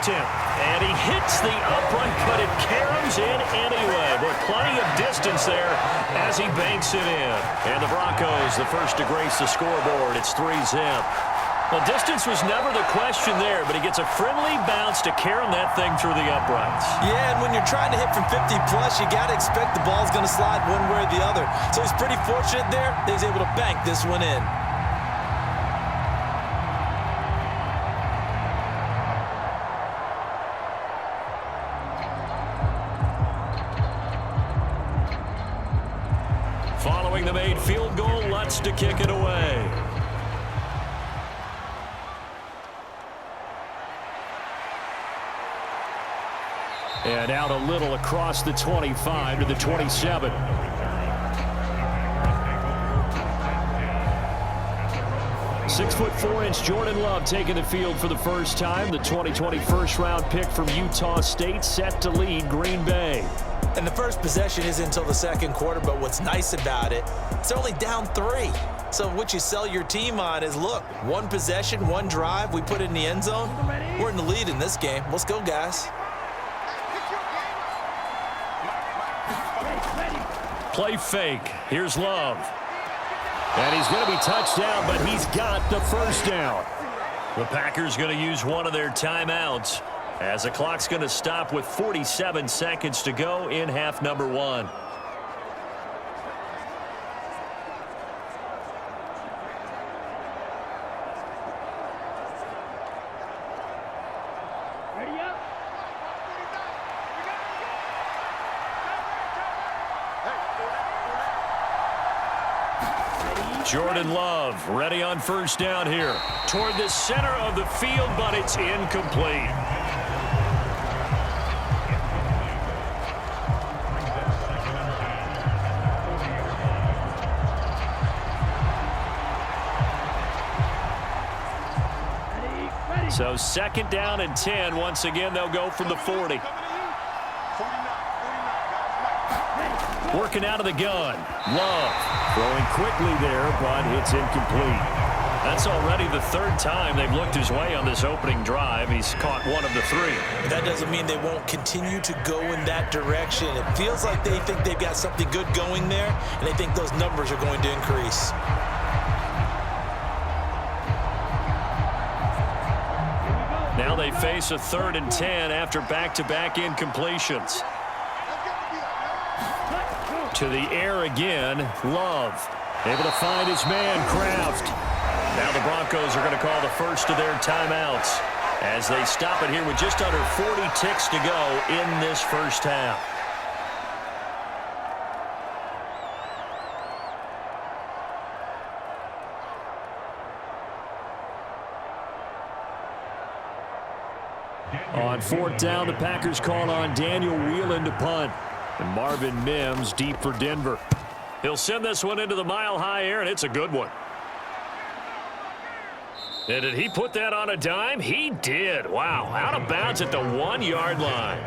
attempt. And he hits the upright, but it caroms in anyway. But plenty of distance there as he banks it in. And the Broncos, the first to grace the scoreboard. It's 3-zip. Well, distance was never the question there, but he gets a friendly bounce to carom that thing through the uprights. Yeah, and when you're trying to hit from 50-plus, you got to expect the ball's going to slide one way or the other. So he's pretty fortunate there that he's able to bank this one in. Following the made field goal, Lutz to kick it away. And out a little across the 25 to the 27. 6'4" Jordan Love taking the field for the first time. The 2020 first-round pick from Utah State set to lead Green Bay. And the first possession isn't until the second quarter, but what's nice about it, it's only down 3. So what you sell your team on is, look, one possession, one drive, we put it in the end zone. We're in the lead in this game. Let's go, guys. Play fake. Here's Love. And he's going to be touched down, but he's got the first down. The Packers going to use one of their timeouts as the clock's going to stop with 47 seconds to go in half number 1. Jordan Love ready on first down here. Toward the center of the field, but it's incomplete. So second down and 10. Once again, they'll go from the 40. Working out of the gun. Love throwing quickly there, but it's incomplete. That's already the third time they've looked his way on this opening drive. He's caught one of the 3. That doesn't mean they won't continue to go in that direction. It feels like they think they've got something good going there, and they think those numbers are going to increase. Now they face a 3rd and 10 after back-to-back incompletions. To the air again, Love. Able to find his man, Kraft. Now the Broncos are going to call the first of their timeouts as they stop it here with just under 40 ticks to go in this first half. On 4th down, the Packers call on Daniel Whelan to punt. And Marvin Mims deep for Denver. He'll send this one into the mile-high air, and it's a good one. And did he put that on a dime? He did. Wow, out of bounds at the 1-yard line.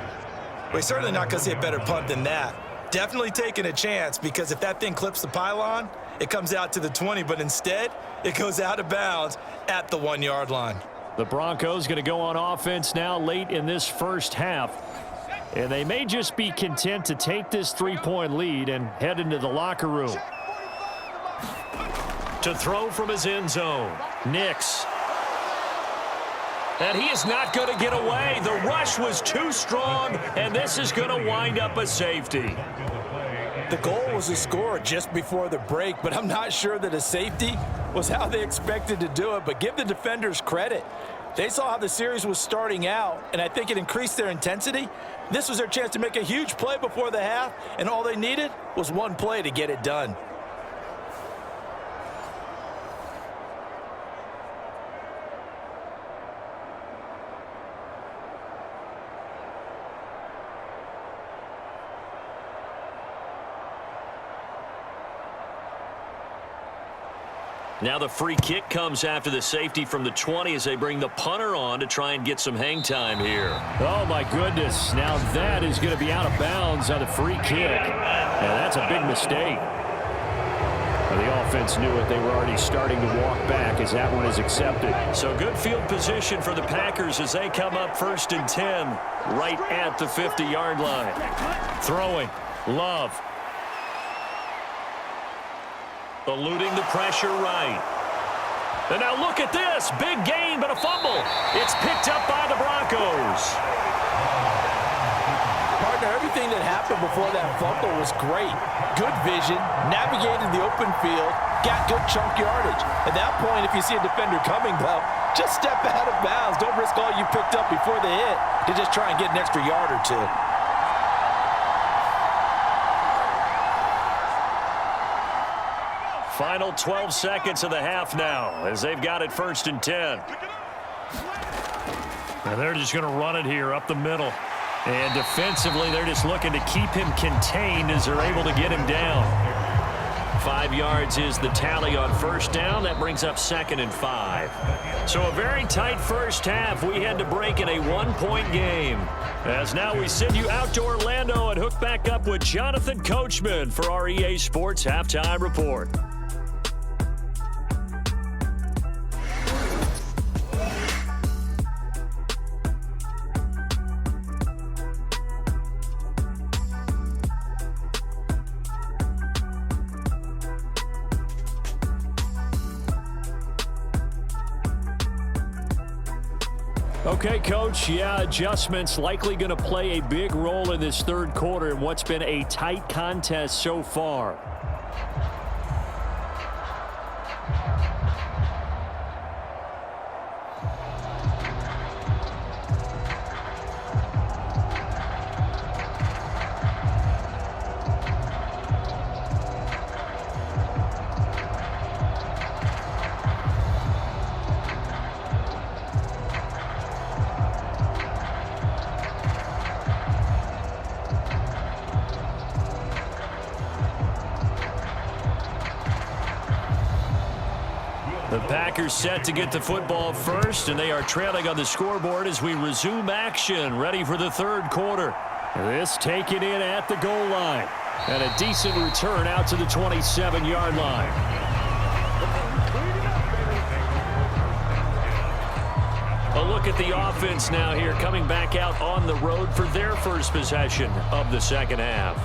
We're certainly not going to see a better punt than that. Definitely taking a chance, because if that thing clips the pylon, it comes out to the 20, but instead, it goes out of bounds at the 1-yard line. The Broncos going to go on offense now late in this first half. And they may just be content to take this 3-point lead and head into the locker room. To throw from his end zone, Nix. And he is not going to get away. The rush was too strong, and this is going to wind up a safety. The goal was to score just before the break, but I'm not sure that a safety was how they expected to do it. But give the defenders credit. They saw how the series was starting out, and I think it increased their intensity. This was their chance to make a huge play before the half, and all they needed was one play to get it done. Now the free kick comes after the safety from the 20 as they bring the punter on to try and get some hang time here. Oh, my goodness. Now that is going to be out of bounds on the free kick. And that's a big mistake. The defense knew it. They were already starting to walk back as that one is accepted. So good field position for the Packers as they come up 1st and 10 right at the 50-yard line. Throwing. Love. Eluding the pressure right. And now look at this. Big gain, but a fumble. It's picked up by the Broncos. Partner, everything that happened before that fumble was great. Good vision, navigated the open field, got good chunk yardage. At that point, if you see a defender coming, though, just step out of bounds. Don't risk all you picked up before the hit to just try and get an extra yard or two. Final 12 seconds of the half now as they've got it 1st and 10. And they're just going to run it here up the middle. And defensively, they're just looking to keep him contained as they're able to get him down. 5 yards is the tally on 1st down. That brings up 2nd and 5. So a very tight first half. We had to break in a 1-point game. As now we send you out to Orlando and hook back up with Jonathan Coachman for our EA Sports Halftime Report. Okay, Coach, adjustments likely going to play a big role in this 3rd quarter in what's been a tight contest so far. The Packers set to get the football first, and they are trailing on the scoreboard as we resume action, ready for the 3rd quarter. This taken in at the goal line, and a decent return out to the 27-yard line. A look at the offense now here, coming back out on the road for their first possession of the 2nd half.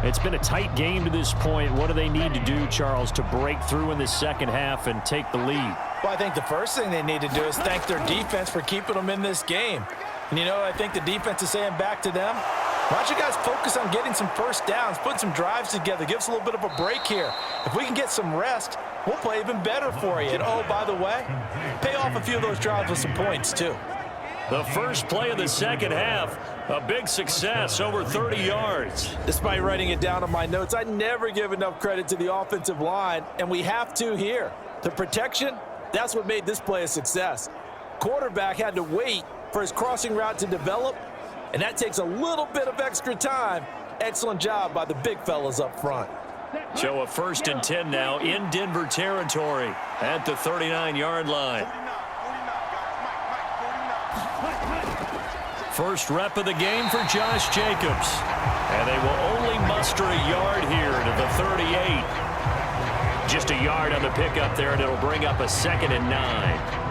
It's been a tight game to this point. What do they need to do, Charles, to break through in the 2nd half and take the lead? Well, I think the first thing they need to do is thank their defense for keeping them in this game. And, I think the defense is saying back to them, why don't you guys focus on getting some first downs, put some drives together, give us a little bit of a break here. If we can get some rest, we'll play even better for you. And, oh, by the way, pay off a few of those drives with some points, too. The first play of the 2nd half, a big success, over 30 yards. Despite writing it down on my notes, I never give enough credit to the offensive line, and we have to here. The protection, that's what made this play a success. Quarterback had to wait for his crossing route to develop, and that takes a little bit of extra time. Excellent job by the big fellas up front. So a 1st and 10 now in Denver territory at the 39-yard line. First rep of the game for Josh Jacobs. And they will only muster a yard here to the 38. Just a yard on the pickup there, and it'll bring up a 2nd and 9.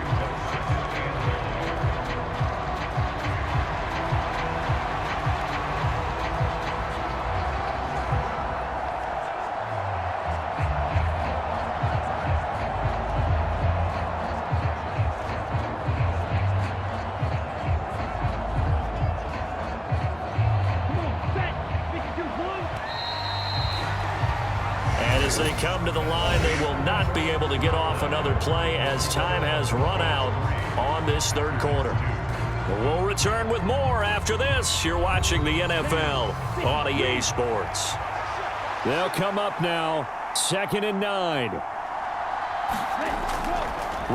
As they come to the line, they will not be able to get off another play as time has run out on this 3rd quarter. We'll return with more after this. You're watching the NFL on EA Sports. They'll come up now, 2nd and 9.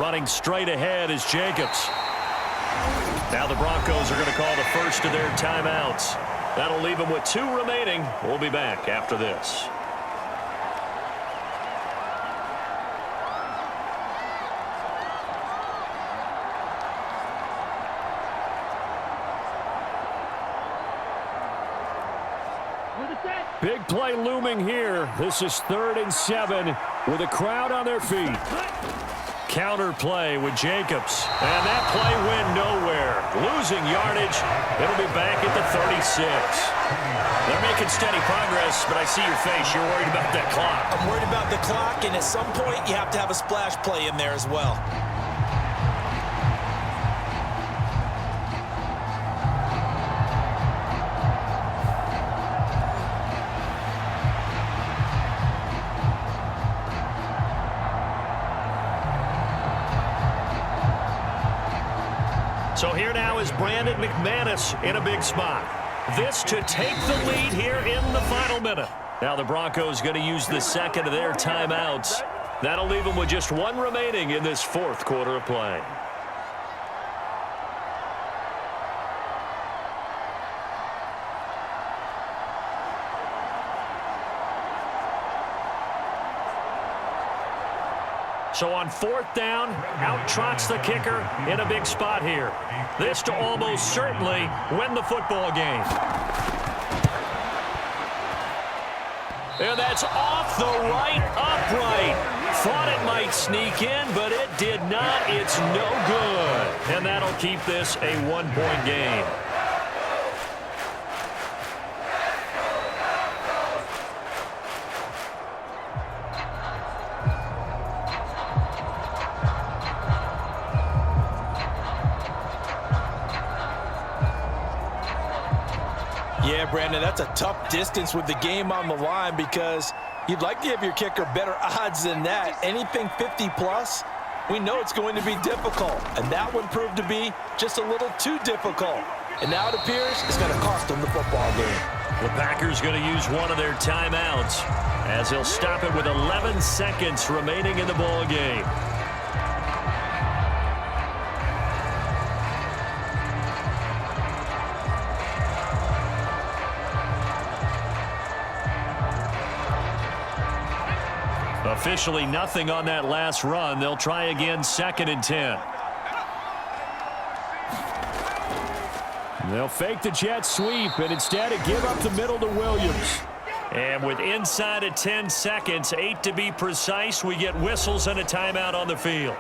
Running straight ahead is Jacobs. Now the Broncos are going to call the first of their timeouts. That'll leave them with 2 remaining. We'll be back after this. Big play looming here. This is 3rd and 7 with a crowd on their feet. Counter play with Jacobs. And that play went nowhere. Losing yardage. It'll be back at the 36. They're making steady progress, but I see your face. You're worried about that clock. I'm worried about the clock, and at some point, you have to have a splash play in there as well. So here now is Brandon McManus in a big spot. This to take the lead here in the final minute. Now the Broncos going to use the second of their timeouts. That'll leave them with just one remaining in this fourth quarter of play. So on fourth down, out trots the kicker in a big spot here. This to almost certainly win the football game. And that's off the right upright. Thought it might sneak in, but it did not. It's no good. And that'll keep this a one-point game. Yeah, Brandon, that's a tough distance with the game on the line because you'd like to give your kicker better odds than that. Anything 50-plus, we know it's going to be difficult. And that one proved to be just a little too difficult. And now it appears it's going to cost them the football game. The Packers going to use one of their timeouts as he'll stop it with 11 seconds remaining in the ball game. Officially nothing on that last run. They'll try again 2nd and 10. They'll fake the jet sweep and instead give up the middle to Williams. And with inside of 10 seconds, 8 to be precise, we get whistles and a timeout on the field.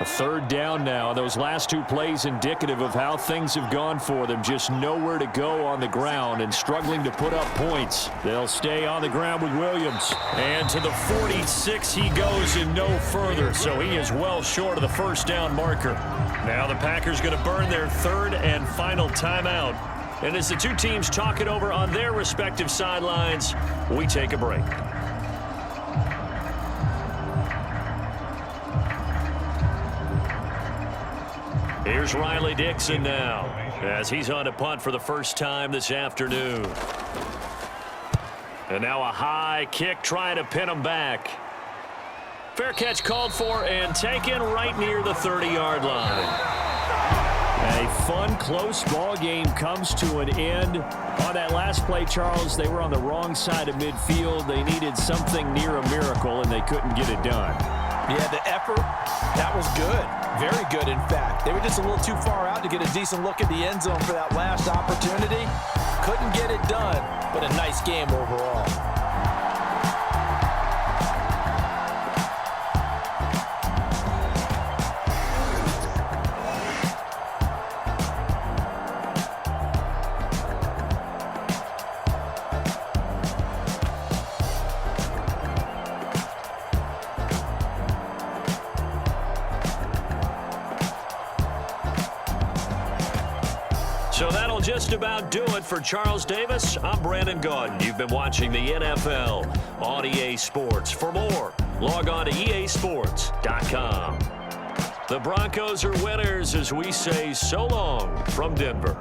A third down now. Those last two plays indicative of how things have gone for them. Just nowhere to go on the ground and struggling to put up points. They'll stay on the ground with Williams. And to the 46 he goes and no further. So he is well short of the first down marker. Now the Packers going to burn their third and final timeout. And as the two teams talk it over on their respective sidelines, we take a break. Here's Riley Dixon now as he's on a punt for the first time this afternoon. And now a high kick trying to pin him back. Fair catch called for and taken right near the 30-yard line. A fun, close ball game comes to an end. On that last play, Charles, they were on the wrong side of midfield. They needed something near a miracle, and they couldn't get it done. Yeah, the effort, that was good. Very good, in fact. They were just a little too far out to get a decent look at the end zone for that last opportunity. Couldn't get it done, but a nice game overall. So that'll just about do it for Charles Davis. I'm Brandon Gaudin. You've been watching the NFL on EA Sports. For more, log on to easports.com. The Broncos are winners as we say so long from Denver.